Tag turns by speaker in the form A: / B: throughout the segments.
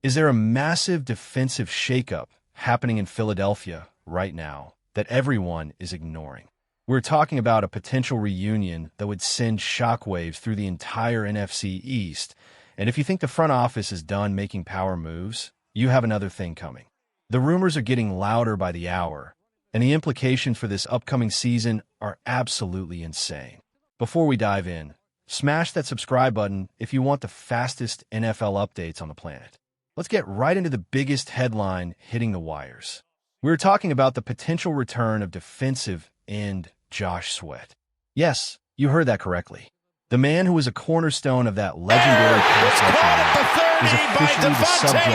A: Is there a massive defensive shakeup happening in Philadelphia right now that everyone is ignoring? We're talking about a potential reunion that would send shockwaves through the entire NFC East. And if you think the front office is done making power moves, you have another thing coming. The rumors are getting louder by the hour, and the implications for this upcoming season are absolutely insane. Before we dive in, smash that subscribe button if you want the fastest NFL updates on the planet. Let's get right into the biggest headline hitting the wires. We're talking about the potential return of defensive end Josh Sweat. Yes, you heard that correctly. The man who was a cornerstone of that legendary pass rush is officially the subject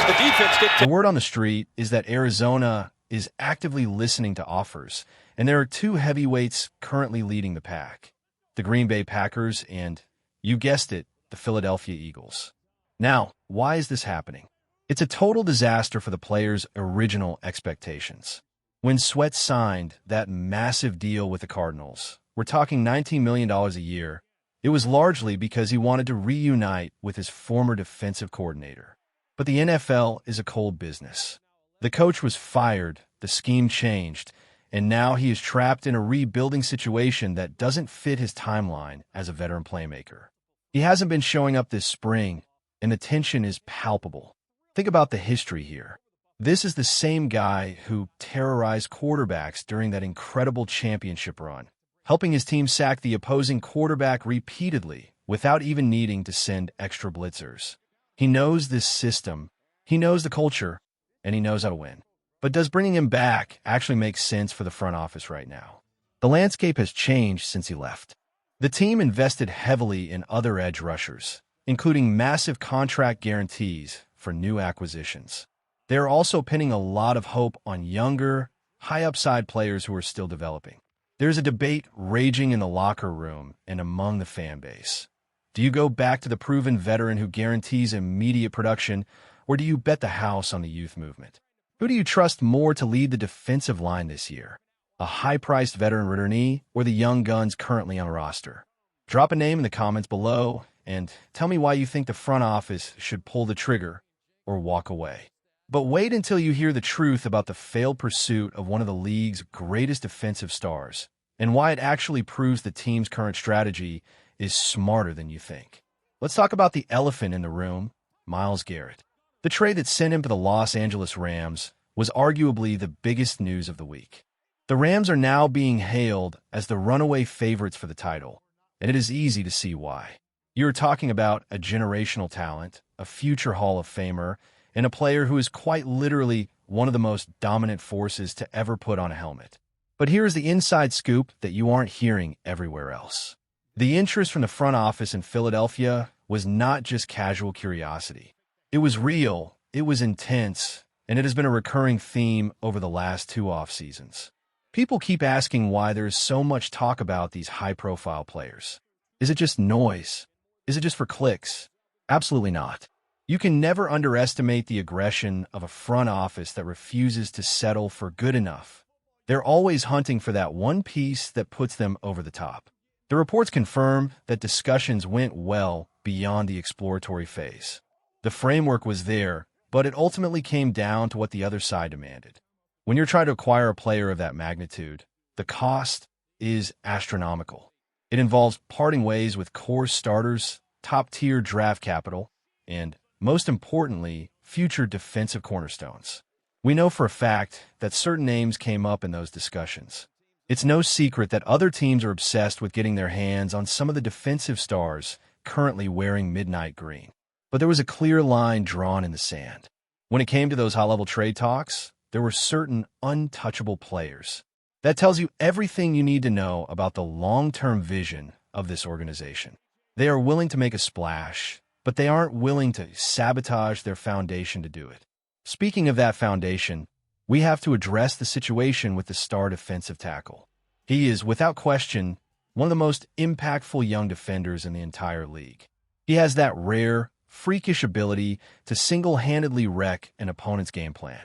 A: of intense trade. The word on the street is that Arizona is actively listening to offers, and there are two heavyweights currently leading the pack: the Green Bay Packers and, you guessed it, the Philadelphia Eagles. Now, why is this happening? It's a total disaster for the players' original expectations. When Sweat signed that massive deal with the Cardinals, we're talking $19 million a year, it was largely because he wanted to reunite with his former defensive coordinator. But the NFL is a cold business. The coach was fired, the scheme changed, and now he is trapped in a rebuilding situation that doesn't fit his timeline as a veteran playmaker. He hasn't been showing up this spring, and the tension is palpable. Think about the history here. This is the same guy who terrorized quarterbacks during that incredible championship run, helping his team sack the opposing quarterback repeatedly without even needing to send extra blitzers. He knows this system, he knows the culture, and he knows how to win. But does bringing him back actually make sense for the front office right now? The landscape has changed since he left. The team invested heavily in other edge rushers, including massive contract guarantees for new acquisitions. They are also pinning a lot of hope on younger, high-upside players who are still developing. There's a debate raging in the locker room and among the fan base. Do you go back to the proven veteran who guarantees immediate production, or do you bet the house on the youth movement? Who do you trust more to lead the defensive line this year? A high-priced veteran returnee or the young guns currently on a roster? Drop a name in the comments below and tell me why you think the front office should pull the trigger or walk away. But wait until you hear the truth about the failed pursuit of one of the league's greatest defensive stars and why it actually proves the team's current strategy is smarter than you think. Let's talk about the elephant in the room, Myles Garrett. The trade that sent him to the Los Angeles Rams was arguably the biggest news of the week. The Rams are now being hailed as the runaway favorites for the title, and it is easy to see why. You're talking about a generational talent, a future Hall of Famer, and a player who is quite literally one of the most dominant forces to ever put on a helmet. But here's the inside scoop that you aren't hearing everywhere else. The interest from the front office in Philadelphia was not just casual curiosity. It was real, it was intense, and it has been a recurring theme over the last 2 off-seasons. People keep asking why there is so much talk about these high-profile players. Is it just noise? Is it just for clicks? Absolutely not. You can never underestimate the aggression of a front office that refuses to settle for good enough. They're always hunting for that one piece that puts them over the top. The reports confirm that discussions went well beyond the exploratory phase. The framework was there, but it ultimately came down to what the other side demanded. When you're trying to acquire a player of that magnitude, the cost is astronomical. It involves parting ways with core starters, top-tier draft capital, and, most importantly, future defensive cornerstones. We know for a fact that certain names came up in those discussions. It's no secret that other teams are obsessed with getting their hands on some of the defensive stars currently wearing midnight green. But there was a clear line drawn in the sand. When it came to those high-level trade talks, there were certain untouchable players. That tells you everything you need to know about the long-term vision of this organization. They are willing to make a splash, but they aren't willing to sabotage their foundation to do it. Speaking of that foundation, we have to address the situation with the star defensive tackle. He is, without question, one of the most impactful young defenders in the entire league. He has that rare, freakish ability to single-handedly wreck an opponent's game plan.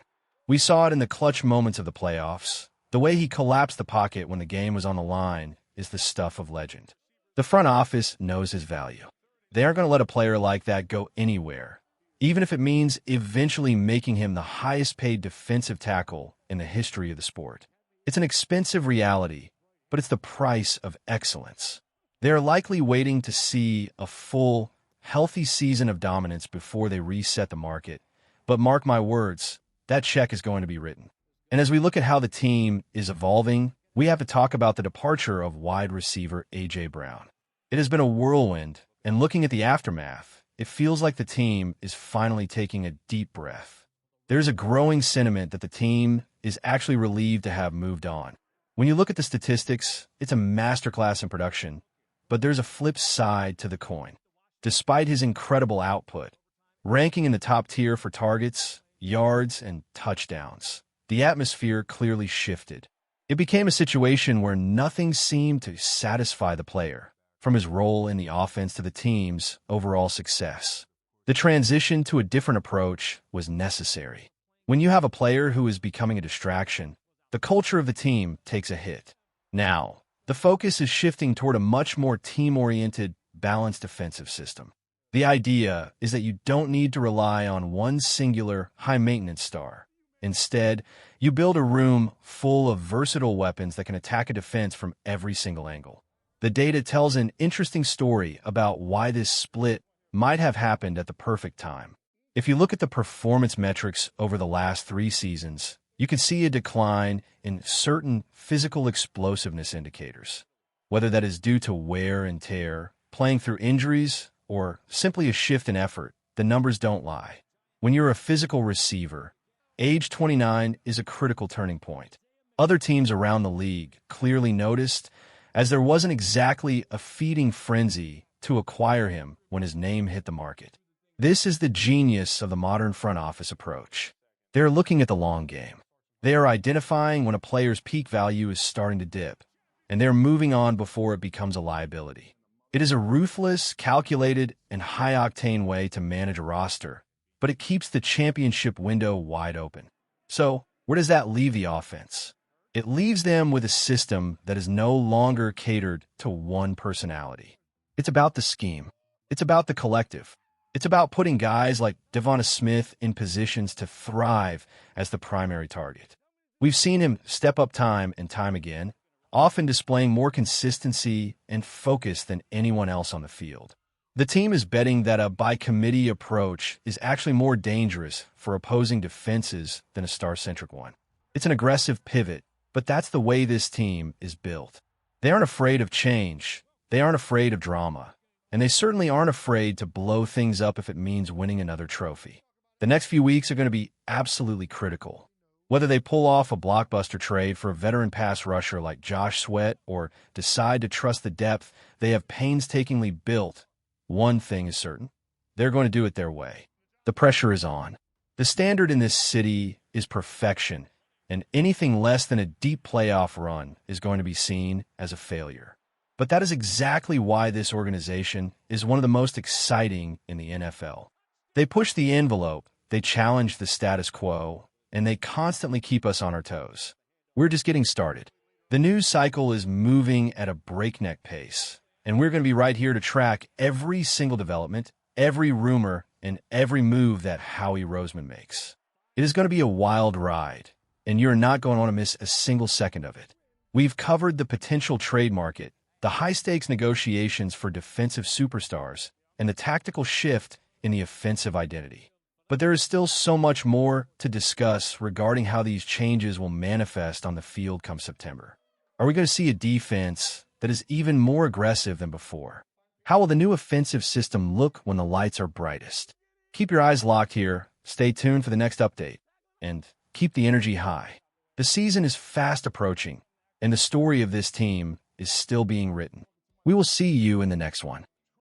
A: We saw it in the clutch moments of the playoffs. The way he collapsed the pocket when the game was on the line is the stuff of legend. The front office knows his value. They aren't going to let a player like that go anywhere, even if it means eventually making him the highest-paid defensive tackle in the history of the sport. It's an expensive reality, but it's the price of excellence. They are likely waiting to see a full, healthy season of dominance before they reset the market. But mark my words, that check is going to be written. And as we look at how the team is evolving, we have to talk about the departure of wide receiver A.J. Brown. It has been a whirlwind, and looking at the aftermath, it feels like the team is finally taking a deep breath. There's a growing sentiment that the team is actually relieved to have moved on. When you look at the statistics, it's a masterclass in production, but there's a flip side to the coin. Despite his incredible output, ranking in the top tier for targets, yards, and touchdowns, the atmosphere clearly shifted. It became a situation where nothing seemed to satisfy the player, from his role in the offense to the team's overall success. The transition to a different approach was necessary. When you have a player who is becoming a distraction, the culture of the team takes a hit. Now, the focus is shifting toward a much more team-oriented, balanced defensive system. The idea is that you don't need to rely on one singular, high-maintenance star. Instead, you build a room full of versatile weapons that can attack a defense from every single angle. The data tells an interesting story about why this split might have happened at the perfect time. If you look at the performance metrics over the last 3 seasons, you can see a decline in certain physical explosiveness indicators. Whether that is due to wear and tear, playing through injuries, or simply a shift in effort, the numbers don't lie. When you're a physical receiver, age 29 is a critical turning point. Other teams around the league clearly noticed, as there wasn't exactly a feeding frenzy to acquire him when his name hit the market. This is the genius of the modern front office approach. They're looking at the long game. They are identifying when a player's peak value is starting to dip, and they're moving on before it becomes a liability. It is a ruthless, calculated, and high-octane way to manage a roster, but it keeps the championship window wide open. So, where does that leave the offense? It leaves them with a system that is no longer catered to one personality. It's about the scheme. It's about the collective. It's about putting guys like Devonta Smith in positions to thrive as the primary target. We've seen him step up time and time again, often displaying more consistency and focus than anyone else on the field. The team is betting that a by-committee approach is actually more dangerous for opposing defenses than a star-centric one. It's an aggressive pivot, but that's the way this team is built. They aren't afraid of change. They aren't afraid of drama. And they certainly aren't afraid to blow things up if it means winning another trophy. The next few weeks are going to be absolutely critical. Whether they pull off a blockbuster trade for a veteran pass rusher like Josh Sweat or decide to trust the depth they have painstakingly built, one thing is certain. They're going to do it their way. The pressure is on. The standard in this city is perfection, and anything less than a deep playoff run is going to be seen as a failure. But that is exactly why this organization is one of the most exciting in the NFL. They push the envelope, they challenge the status quo, and they constantly keep us on our toes. We're just getting started. The news cycle is moving at a breakneck pace, and we're going to be right here to track every single development, every rumor, and every move that Howie Roseman makes. It is going to be a wild ride, and you're not going to want to miss a single second of it. We've covered the potential trade market, the high-stakes negotiations for defensive superstars, and the tactical shift in the offensive identity. But there is still so much more to discuss regarding how these changes will manifest on the field come September. Are we going to see a defense that is even more aggressive than before? How will the new offensive system look when the lights are brightest? Keep your eyes locked here, stay tuned for the next update, and keep the energy high. The season is fast approaching, and the story of this team is still being written. We will see you in the next one.